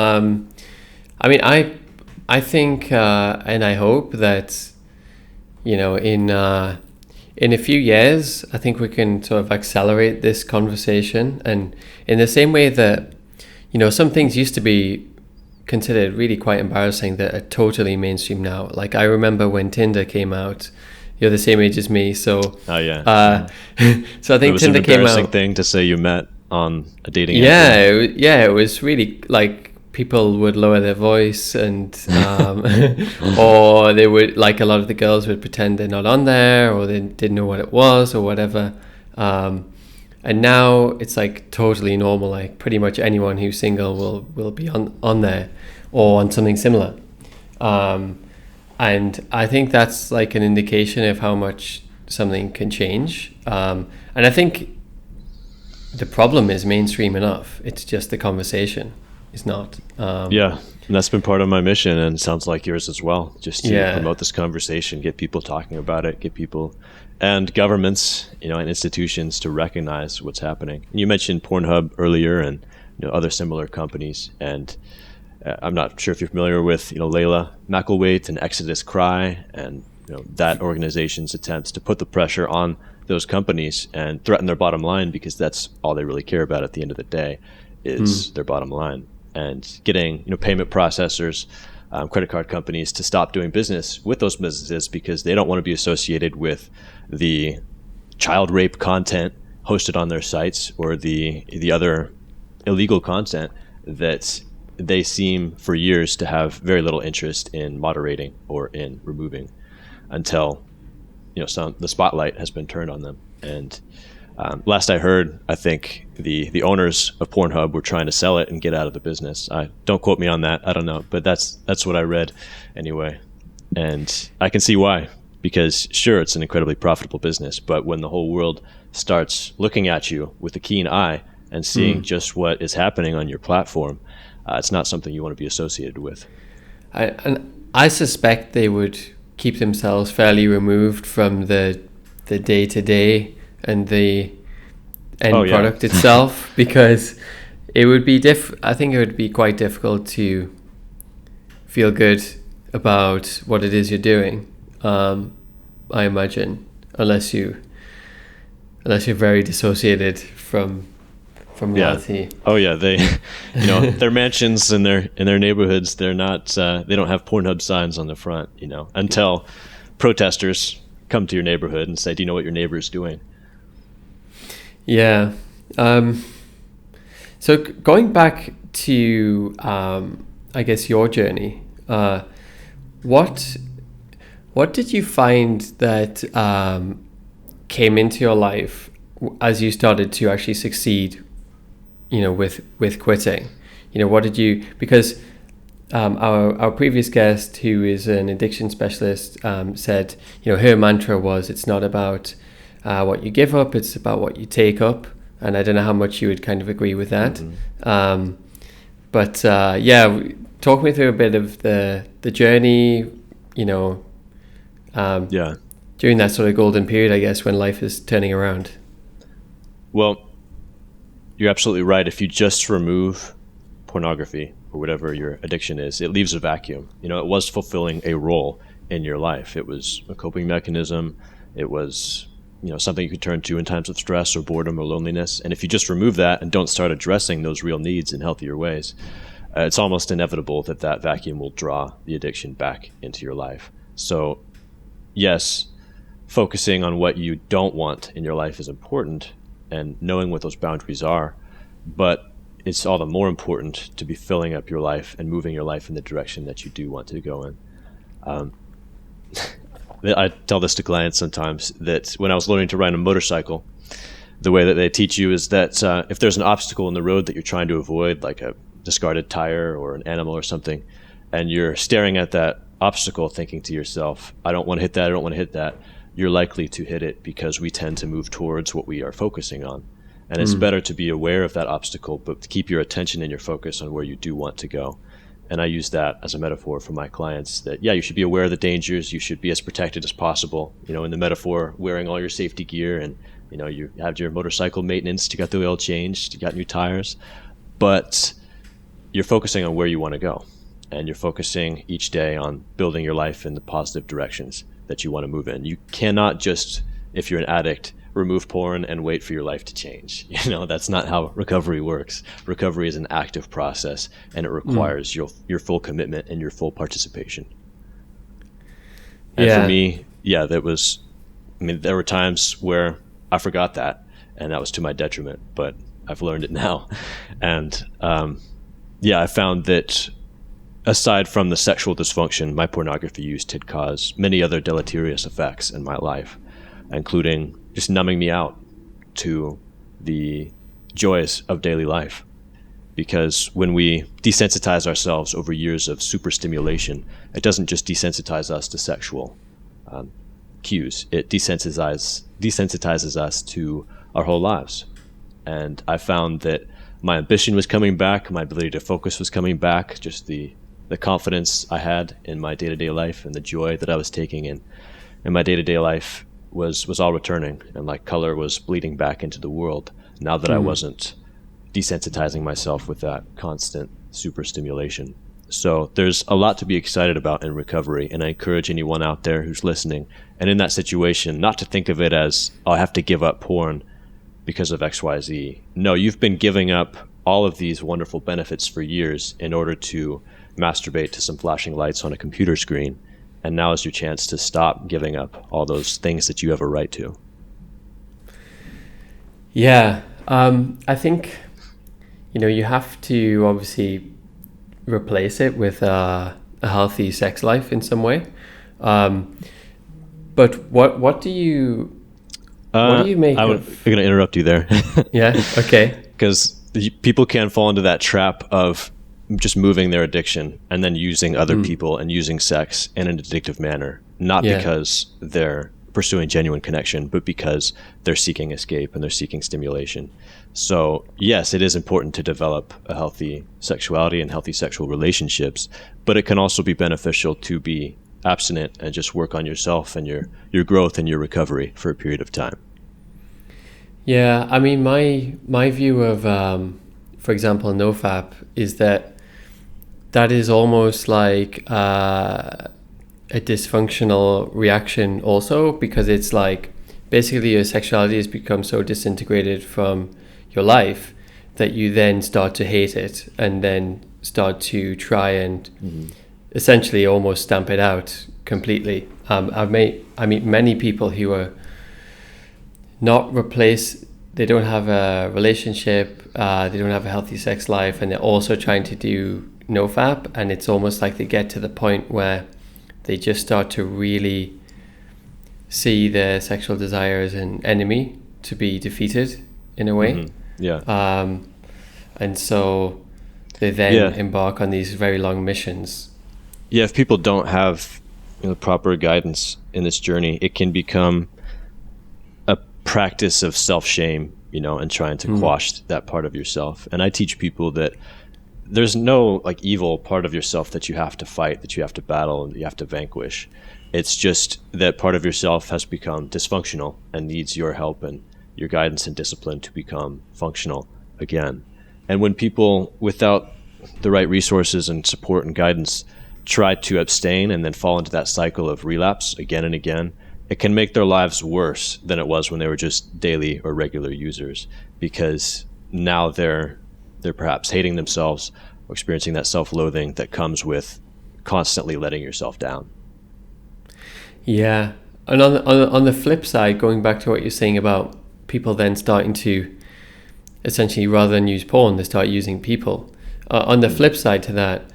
I think and I hope that in a few years, I think we can sort of accelerate this conversation, and in the same way that some things used to be considered really quite embarrassing that are totally mainstream now. Like, I remember when Tinder came out. You're the same age as me, so so I think it was Tinder an came embarrassing out. thing to say you met on a dating app. It was really like people would lower their voice, and or they would, like, a lot of the girls would pretend they're not on there, or they didn't know what it was or whatever. And now it's like totally normal. Like, pretty much anyone who's single will be on there or on something similar. And I think that's like an indication of how much something can change. And I think the problem is mainstream enough. It's just the conversation is not. And that's been part of my mission, and sounds like yours as well, just to promote this conversation, get people talking about it, get people and governments, and institutions to recognize what's happening. And you mentioned Pornhub earlier, and other similar companies, and I'm not sure if you're familiar with Layla McElwaite and Exodus Cry, and that organization's attempts to put the pressure on those companies and threaten their bottom line, because that's all they really care about at the end of the day is their bottom line, and getting payment processors, credit card companies to stop doing business with those businesses because they don't want to be associated with the child rape content hosted on their sites, or the other illegal content that they seem for years to have very little interest in moderating or in removing, until the spotlight has been turned on them. And last I heard, I think the owners of Pornhub were trying to sell it and get out of the business. Don't quote me on that. I don't know, but that's what I read anyway. And I can see why, because sure, it's an incredibly profitable business, but when the whole world starts looking at you with a keen eye and seeing just what is happening on your platform, it's not something you want to be associated with. I suspect they would keep themselves fairly removed from the day-to-day and the end product itself, because it would be I think it would be quite difficult to feel good about what it is you're doing. I imagine, unless you're very dissociated from reality. They their mansions in their neighborhoods, they're not they don't have Pornhub signs on the front, until protesters come to your neighborhood and say, do you know what your neighbor is doing? So going back to I guess your journey, what did you find that came into your life as you started to actually succeed, with quitting? What did you, because our previous guest, who is an addiction specialist, said, her mantra was, it's not about what you give up, it's about what you take up. And I don't know how much you would kind of agree with that. But talk me through a bit of the journey, during that sort of golden period, I guess, when life is turning around. Well, you're absolutely right. If you just remove pornography or whatever your addiction is, it leaves a vacuum. It was fulfilling a role in your life. It was a coping mechanism. It was something you can turn to in times of stress or boredom or loneliness. And if you just remove that and don't start addressing those real needs in healthier ways, it's almost inevitable that vacuum will draw the addiction back into your life. So yes, focusing on what you don't want in your life is important, and knowing what those boundaries are, but it's all the more important to be filling up your life and moving your life in the direction that you do want to go in. I tell this to clients sometimes, that when I was learning to ride a motorcycle, the way that they teach you is that if there's an obstacle in the road that you're trying to avoid, like a discarded tire or an animal or something, and you're staring at that obstacle thinking to yourself, I don't want to hit that, I don't want to hit that, you're likely to hit it, because we tend to move towards what we are focusing on. And it's better to be aware of that obstacle, but to keep your attention and your focus on where you do want to go. And I use that as a metaphor for my clients, that, you should be aware of the dangers. You should be as protected as possible. In the metaphor, wearing all your safety gear, and, you have your motorcycle maintenance, you got the oil changed, you got new tires, but you're focusing on where you want to go. And you're focusing each day on building your life in the positive directions that you want to move in. You cannot just, if you're an addict, remove porn and wait for your life to change. That's not how recovery works. Recovery is an active process, and it requires your full commitment and your full participation. And for me, there were times where I forgot that, and that was to my detriment, but I've learned it now. And I found that aside from the sexual dysfunction, my pornography use had caused many other deleterious effects in my life, including just numbing me out to the joys of daily life. Because when we desensitize ourselves over years of super stimulation, it doesn't just desensitize us to sexual cues, it desensitizes us to our whole lives. And I found that my ambition was coming back, my ability to focus was coming back, just the confidence I had in my day-to-day life and the joy that I was taking in my day-to-day life was all returning, and like color was bleeding back into the world now that I wasn't desensitizing myself with that constant super stimulation. So there's a lot to be excited about in recovery, and I encourage anyone out there who's listening and in that situation not to think of it as, I have to give up porn because of XYZ. No, you've been giving up all of these wonderful benefits for years in order to masturbate to some flashing lights on a computer screen. And now is your chance to stop giving up all those things that you have a right to. Yeah, I think, you have to obviously replace it with a healthy sex life in some way. But what do you make I'm going to interrupt you there. Yeah, okay. Because people can fall into that trap of just moving their addiction and then using other people and using sex in an addictive manner, not because they're pursuing genuine connection, but because they're seeking escape and they're seeking stimulation. So yes, it is important to develop a healthy sexuality and healthy sexual relationships, but it can also be beneficial to be abstinent and just work on yourself and your growth and your recovery for a period of time. Yeah, I mean, my view of, for example, NoFap is that is almost like a dysfunctional reaction also, because it's like basically your sexuality has become so disintegrated from your life that you then start to hate it and then start to try and essentially almost stamp it out completely. I meet many people who are not replaced. They don't have a relationship, they don't have a healthy sex life, and they're also trying to do NoFap, and it's almost like they get to the point where they just start to really see their sexual desire as an enemy to be defeated in a way. And so they then embark on these very long missions. Yeah, if people don't have proper guidance in this journey, it can become a practice of self-shame, and trying to quash that part of yourself. And I teach people that there's no evil part of yourself that you have to fight, that you have to battle, and you have to vanquish. It's just that part of yourself has become dysfunctional and needs your help and your guidance and discipline to become functional again. And when people, without the right resources and support and guidance, try to abstain and then fall into that cycle of relapse again and again, it can make their lives worse than it was when they were just daily or regular users, because now they're perhaps hating themselves or experiencing that self-loathing that comes with constantly letting yourself down. Yeah. And on the flip side, going back to what you're saying about people then starting to essentially, rather than use porn, they start using people. On the flip side to that,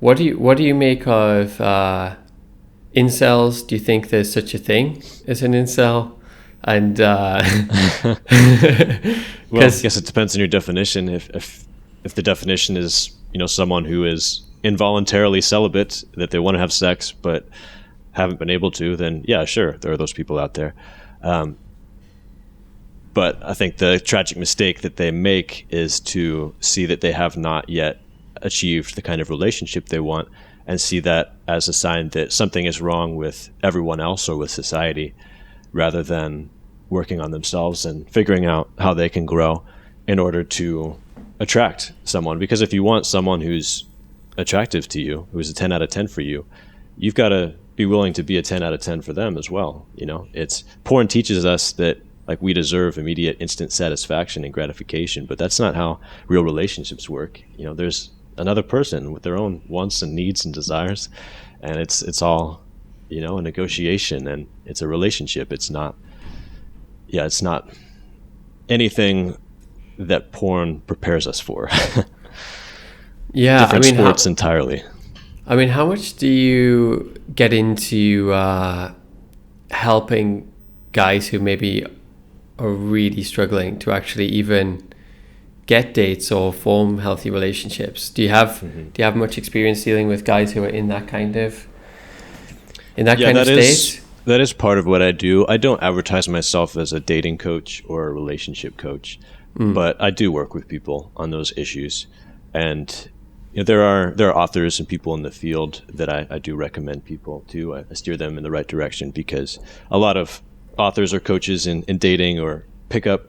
what do you make of incels? Do you think there's such a thing as an incel? And well, I guess it depends on your definition. If the definition is, someone who is involuntarily celibate, that they want to have sex but haven't been able to, then yeah, sure, there are those people out there. But I think the tragic mistake that they make is to see that they have not yet achieved the kind of relationship they want, and see that as a sign that something is wrong with everyone else or with society, rather than working on themselves and figuring out how they can grow in order to attract someone. Because if you want someone who's attractive to you, who's a 10 out of 10 for you, you've got to be willing to be a 10 out of 10 for them as well. It's porn teaches us that we deserve immediate instant satisfaction and gratification, but that's not how real relationships work. There's another person with their own wants and needs and desires, and it's all a negotiation, and it's a relationship. It's not anything that porn prepares us for. Yeah, different sports entirely. How much do you get into helping guys who maybe are really struggling to actually even get dates or form healthy relationships? Do you have much experience dealing with guys who are in that kind of state? That is part of what I do. I don't advertise myself as a dating coach or a relationship coach, but I do work with people on those issues. And there are authors and people in the field that I do recommend people to. I steer them in the right direction, because a lot of authors or coaches in dating or pickup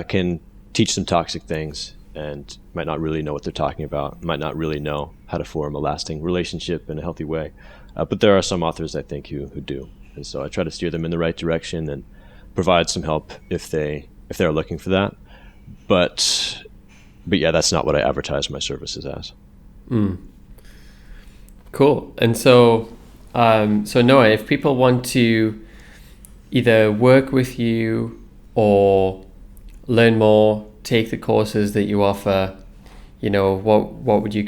can teach some toxic things and might not really know what they're talking about, might not really know how to form a lasting relationship in a healthy way. But there are some authors, I think, who do. And so I try to steer them in the right direction and provide some help if they're looking for that. But yeah, that's not what I advertise my services as. Cool. And so Noah, if people want to either work with you or learn more, take the courses that you offer, what would you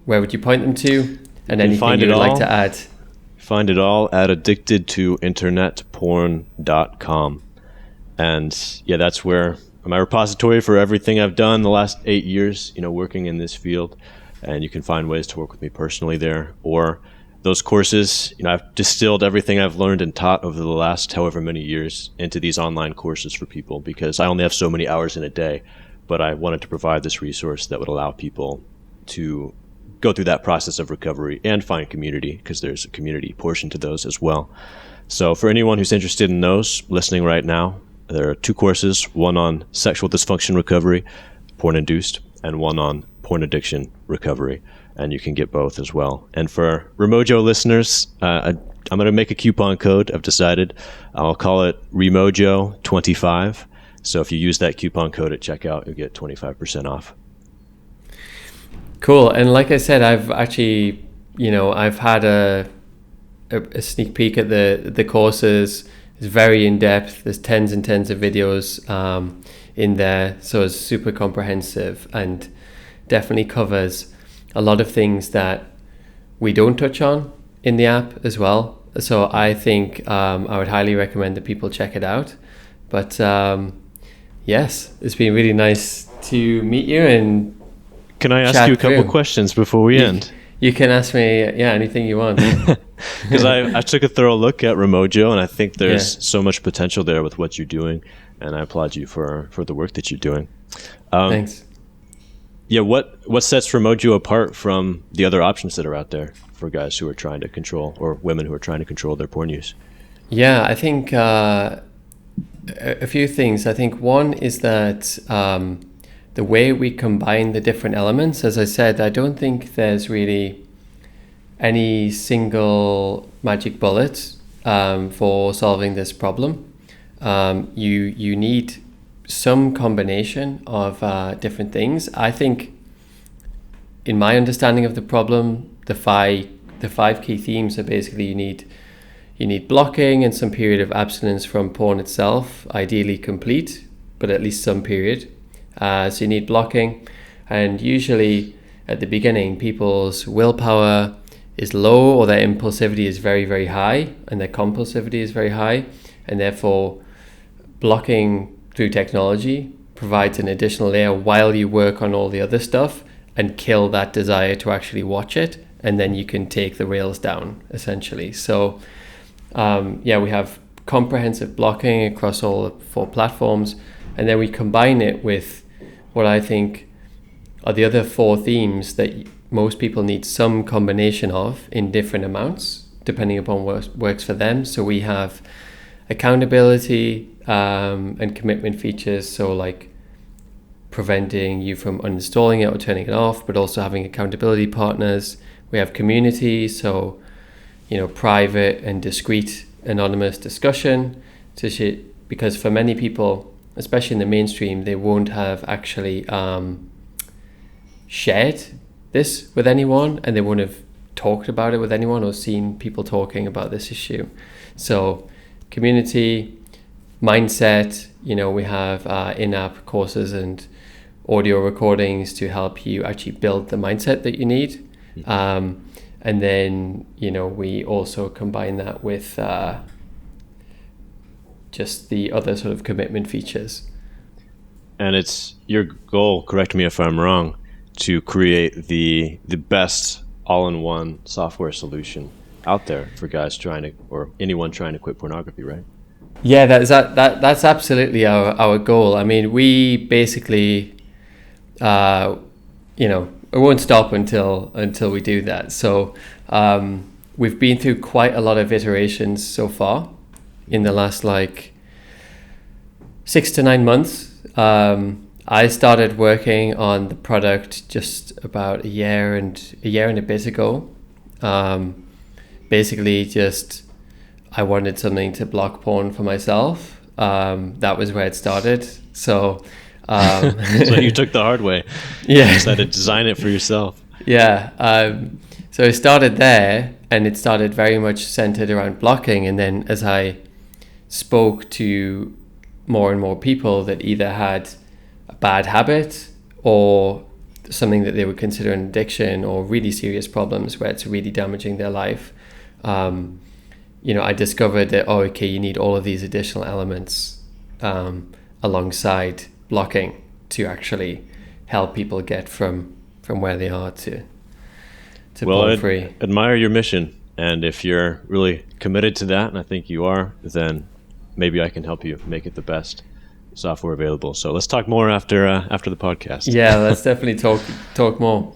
where would you point them to? And anything you'd like to add? Find it all at addictedtointernetporn.com. And yeah, that's where my repository for everything I've done the last 8 years, working in this field. And you can find ways to work with me personally there, or those courses. I've distilled everything I've learned and taught over the last however many years into these online courses for people, because I only have so many hours in a day, but I wanted to provide this resource that would allow people to go through that process of recovery and find community, because there's a community portion to those as well. So for anyone who's interested in those listening right now, there are 2 courses, one on sexual dysfunction recovery, porn-induced, and one on porn addiction recovery. And you can get both as well. And for REMOJO listeners, I'm going to make a coupon code. I've decided I'll call it REMOJO25. So if you use that coupon code at checkout, you'll get 25% off. Cool. And like I said, I've actually, I've had a sneak peek at the courses. It's very in depth. There's tens and tens of videos in there. So it's super comprehensive and definitely covers a lot of things that we don't touch on in the app as well. So I think I would highly recommend that people check it out. But yes, it's been really nice to meet you. And can I ask you a couple questions before we end? You can ask me, anything you want. Because I took a thorough look at REMOJO, and I think there's so much potential there with what you're doing, and I applaud you for the work that you're doing. Thanks. Yeah, what sets REMOJO apart from the other options that are out there for guys who are trying to control, or women who are trying to control their porn use? Yeah, I think a few things. I think one is that the way we combine the different elements. As I said, I don't think there's really any single magic bullet for solving this problem. You need some combination of different things. I think, in my understanding of the problem, the five key themes are basically you need blocking and some period of abstinence from porn itself, ideally complete, but at least some period. So you need blocking, and usually at the beginning, people's willpower is low, or their impulsivity is very, very high, and their compulsivity is very high, and therefore blocking through technology provides an additional layer while you work on all the other stuff and kill that desire to actually watch it, and then you can take the rails down, essentially. So we have comprehensive blocking across all 4 platforms, and then we combine it with what I think are the other 4 themes that most people need some combination of in different amounts, depending upon what works for them. So we have accountability and commitment features, so like preventing you from uninstalling it or turning it off, but also having accountability partners. We have community, so private and discreet anonymous discussion, because for many people, especially in the mainstream, they won't have actually shared this with anyone, and they won't have talked about it with anyone or seen people talking about this issue. So community, mindset, we have in-app courses and audio recordings to help you actually build the mindset that you need. And then, we also combine that with just the other sort of commitment features. And it's your goal, correct me if I'm wrong, to create the best all-in-one software solution out there for guys or anyone trying to quit pornography, right? Yeah, that's absolutely our goal. I mean, we basically, it won't stop until we do that. So we've been through quite a lot of iterations so far in the last 6 to 9 months. I started working on the product just about a year and a bit ago. Basically, just I wanted something to block porn for myself. That was where it started. So so you took the hard way. Yeah, you decided to design it for yourself. Yeah. So it started there, and it started very much centered around blocking. And then as I spoke to more and more people that either had a bad habit or something that they would consider an addiction or really serious problems where it's really damaging their life, I discovered that, you need all of these additional elements alongside blocking to actually help people get from where they are to porn free. I admire your mission, and if you're really committed to that, and I think you are, then maybe I can help you make it the best software available. So let's talk more after the podcast. Yeah, let's definitely talk more.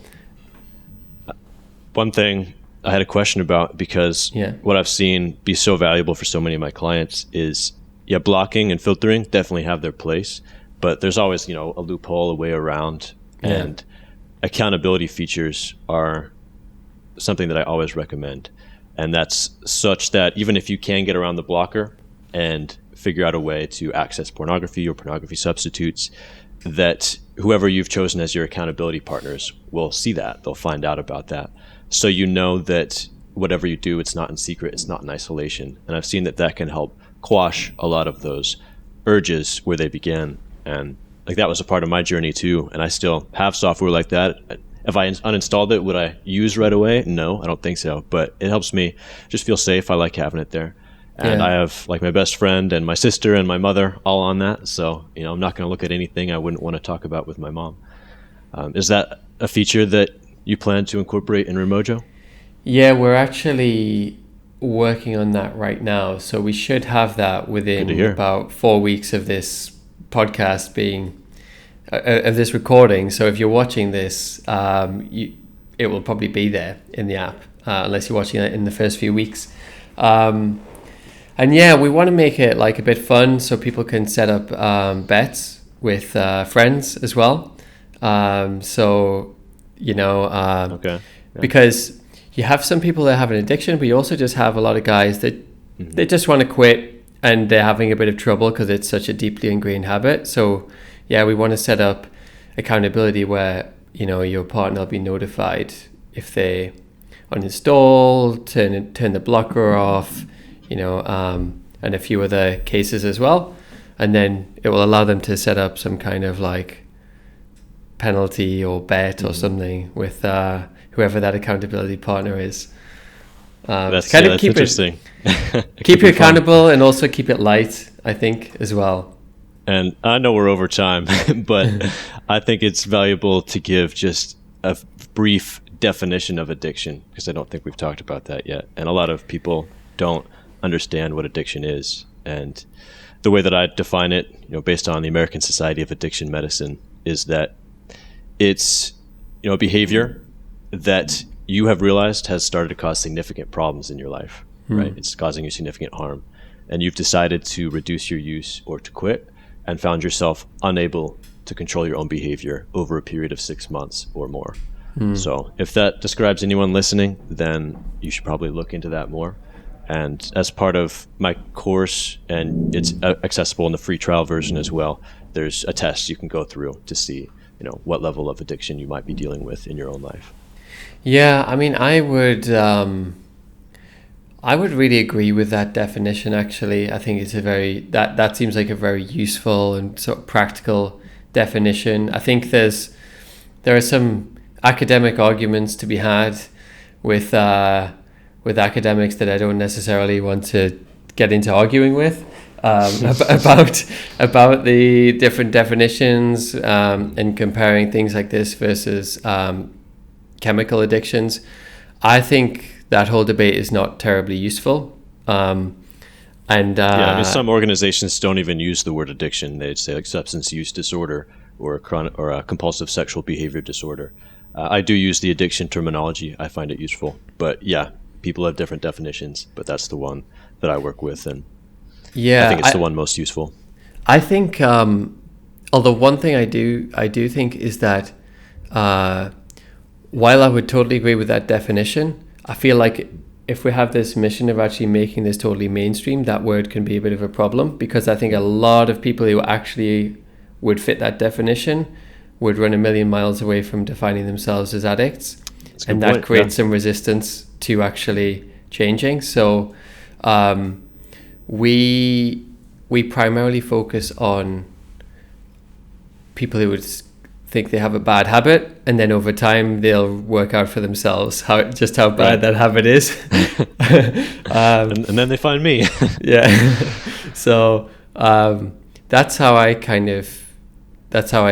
One thing I had a question about, because what I've seen be so valuable for so many of my clients is, blocking and filtering definitely have their place, but there's always, a loophole, a way around, and accountability features are something that I always recommend. And that's such that even if you can get around the blocker and figure out a way to access pornography or pornography substitutes, that whoever you've chosen as your accountability partners will see that. They'll find out about that. So that whatever you do, it's not in secret, it's not in isolation. And I've seen that can help quash a lot of those urges where they began. And that was a part of my journey too. And I still have software like that. If I uninstalled it, would I use right away? No, I don't think so. But it helps me just feel safe. I like having it there. And I have my best friend and my sister and my mother all on that. So, I'm not going to look at anything I wouldn't want to talk about with my mom. Is that a feature that you plan to incorporate in REMOJO? Yeah, we're actually working on that right now. So we should have that within about 4 weeks of this podcast being, of this recording. So if you're watching this, it will probably be there in the app, unless you're watching it in the first few weeks. And we want to make it a bit fun so people can set up bets with friends as well. Because, you have some people that have an addiction, but you also just have a lot of guys that they just want to quit and they're having a bit of trouble because it's such a deeply ingrained habit. So yeah, we want to set up accountability where, you know, your partner will be notified if they uninstall, turn the blocker off, you know, and a few other cases as well. And then it will allow them to set up some kind of like penalty or bet or something with whoever that accountability partner is. That's kind of keep interesting. keep it accountable and also keep it light, I think, as well. And I know we're over time, but I think it's valuable to give just a brief definition of addiction, because I don't think we've talked about that yet. And a lot of people don't understand what addiction is. And the way that I define it, you know, based on the American Society of Addiction Medicine, is that it's, you know, behavior that you have realized has started to cause significant problems in your life, right? It's causing you significant harm. And you've decided to reduce your use or to quit, and found yourself unable to control your own behavior over a period of 6 months or more. So if that describes anyone listening, then you should probably look into that more. And as part of my course, and it's accessible in the free trial version as well, there's a test you can go through to see, you know, what level of addiction you might be dealing with in your own life. Yeah, I mean, I would really agree with that definition, actually. I think it's that seems like a very useful and sort of practical definition. I think there are some academic arguments to be had with academics that I don't necessarily want to get into arguing with about the different definitions and comparing things like this versus chemical addictions. I think that whole debate is not terribly useful. I mean, some organizations don't even use the word addiction. They'd say like substance use disorder or a compulsive sexual behavior disorder. I do use the addiction terminology. I find it useful. But yeah, people have different definitions, but that's the one that I work with, and I think it's the one most useful. I think, although one thing I do think is that while I would totally agree with that definition, I feel like if we have this mission of actually making this totally mainstream, that word can be a bit of a problem, because I think a lot of people who actually would fit that definition would run a million miles away from defining themselves as addicts. And that creates some resistance to actually changing. So we primarily focus on people who would think they have a bad habit, and then over time they'll work out for themselves how bad that habit is. And then they find me. Yeah. So that's how I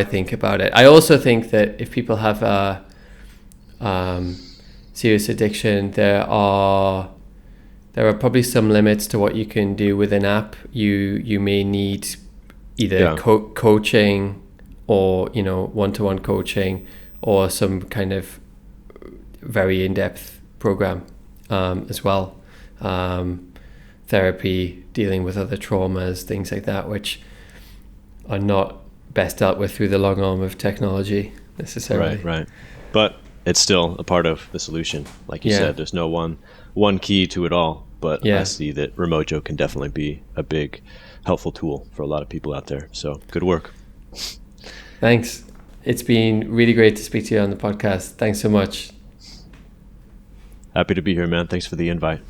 think about it. I also think that if people have a serious addiction, there are probably some limits to what you can do with an app. You may need either coaching, or, you know, one-to-one coaching, or some kind of very in-depth program as well. Therapy, dealing with other traumas, things like that, which are not best dealt with through the long arm of technology necessarily. Right. But it's still a part of the solution. Like you said, there's no one key to it all. But I see that REMOJO can definitely be a big, helpful tool for a lot of people out there. So good work. Thanks. It's been really great to speak to you on the podcast. Thanks so much. Happy to be here, man. Thanks for the invite.